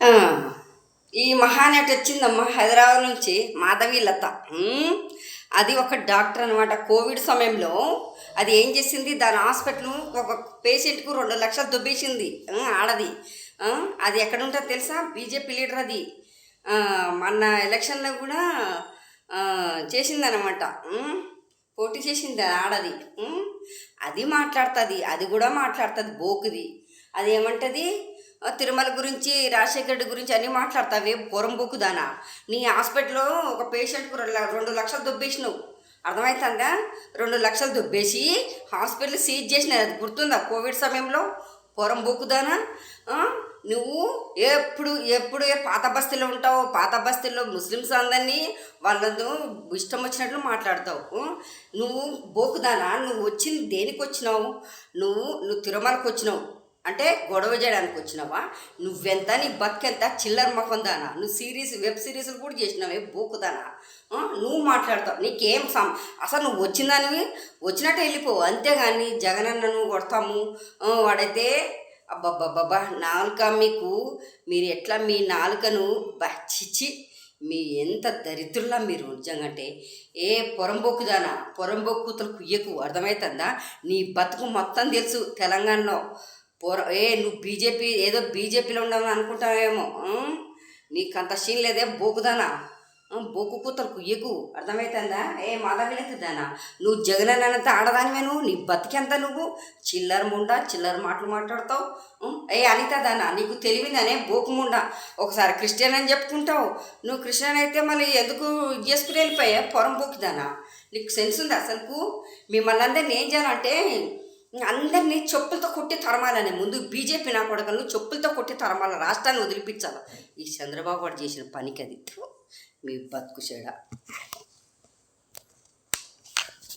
ఆ, ఈ మహానటి వచ్చిందమ్మా హైదరాబాద్ నుంచి మాధవీలత. అది ఒక డాక్టర్ అనమాట. కోవిడ్ సమయంలో అది ఏం చేసింది, దాని హాస్పిటల్ ఒక పేషెంట్కు 2 లక్షలు దుబ్బేసింది. ఆడది. అది ఎక్కడ ఉంటుందో తెలుసా? బీజేపీ లీడర్ అది. మొన్న ఎలక్షన్లో కూడా చేసిందనమాట. పోటీ చేసింది ఆడది. అది మాట్లాడుతుంది, అది కూడా మాట్లాడుతుంది బోకుది. అది ఏమంటుంది, తిరుమల గురించి, రాజశేఖర రెడ్డి గురించి అన్నీ మాట్లాడతావే పొరంబోకుదానా. నీ హాస్పిటల్లో ఒక పేషెంట్కు 2 లక్షలు దుబ్బేసినావు. అర్థమవుతుందా? 2 లక్షలు దుబ్బేసి హాస్పిటల్ సీజ్ చేసిన. అది గుర్తుందా? కోవిడ్ సమయంలో పొరంబోకుదానా. నువ్వు ఎప్పుడు ఎప్పుడు పాత బస్తీలో ఉంటావు. పాత బస్తీల్లో ముస్లిమ్స్ అందరినీ వాళ్ళను ఇష్టం వచ్చినట్లు మాట్లాడతావు. నువ్వు బోకుదానా. నువ్వు వచ్చింది దేనికి వచ్చినావు? నువ్వు తిరుమలకు వచ్చినావు అంటే గొడవ చేయడానికి వచ్చినావా? నువ్వెంత, నీ బతికెంత, చిల్లర మొకందానా. నువ్వు వెబ్ సిరీస్లు కూడా చేసినావే బోకుదానా. నువ్వు మాట్లాడతావు. నీకేం అసలు నువ్వు వచ్చిందానివి వచ్చినట్టు వెళ్ళిపోవు. అంతేగాని జగనన్నను కొడతాము వాడైతే అబ్బబ్బబ్బబ్బా నాలుక మీరు ఎట్లా మీ నాలుకను చిచ్చి మీ ఎంత దరిద్రులా మీరు నిజంగా. అంటే ఏ పొరంబొక్కుతలు కుయ్యకు. అర్థమవుతుందా? నీ బతుకు మొత్తం తెలుసు తెలంగాణలో. నువ్వు ఏదో బీజేపీలో ఉండవు అనుకుంటావేమో. నీకు అంత సీన్ లేదే బోకుదానా. బోకు కూతలు కుయ్యకు. అర్థమవుతుందా? మాధవీలతదానా. నువ్వు జగనన్నంత ఆడదానివే. నీ బతికెంత నువ్వు చిల్లర ముండా, చిల్లర మాటలు మాట్లాడతావు. అనితదానా, నీకు తెలివిందనే బోకు ముండా. ఒకసారి క్రిస్టియన్ అని చెప్పుకుంటావు. నువ్వు క్రిస్టియన్ అయితే మళ్ళీ ఎందుకు చేసుకుని వెళ్ళిపోయా పొరం బోకుదానా. నీకు సెన్స్ ఉంది అసలుకు? మిమ్మల్ని అందరినీ ఏం చేయాలంటే అందరినీ చెప్పులతో కొట్టి తరమాలని. ముందు బీజేపీ నా కొడకలను చెప్పులతో కొట్టి తరమాల, రాష్ట్రాన్ని వదిలిపించాలి. ఈ చంద్రబాబు గారు చేసిన పనికి అది మీ బతుకు చెడ.